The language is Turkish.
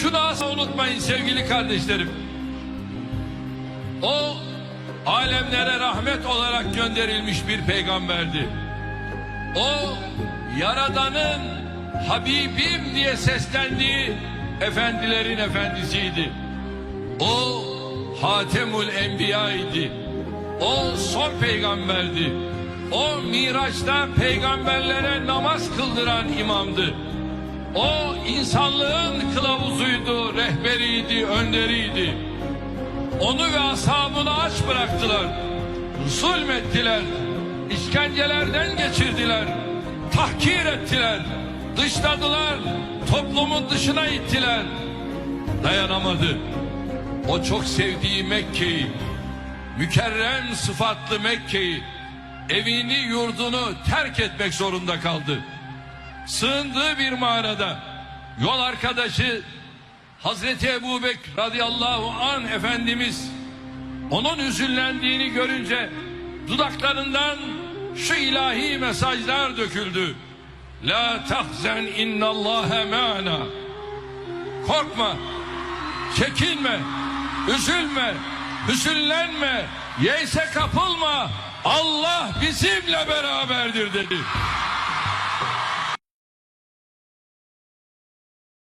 Şunu asla unutmayın sevgili kardeşlerim. O alemlere rahmet olarak gönderilmiş bir peygamberdi. O Yaradan'ın Habibim diye seslendiği efendilerin efendisiydi. O Hatemül Enbiya idi. O son peygamberdi. O Miraç'ta peygamberlere namaz kıldıran imamdı. O insanlığın kılavuzuydu, rehberiydi, önderiydi. Onu ve ashabını aç bıraktılar. Zulmettiler. İşkencelerden geçirdiler. Tahkir ettiler. Dışladılar. Toplumun dışına ittiler. Dayanamadı. O çok sevdiği Mekke'yi, mükerrem sıfatlı Mekke'yi, evini yurdunu terk etmek zorunda kaldı. Sığındığı bir mağarada yol arkadaşı Hazreti Ebubekir radıyallahu anh Efendimiz onun hüzünlendiğini görünce dudaklarından şu ilahi mesajlar döküldü. La tahzen innallâhe me'ana. Korkma, çekinme, üzülme, hüzünlenme, yeyse kapılma. Allah bizimle beraberdir dedi.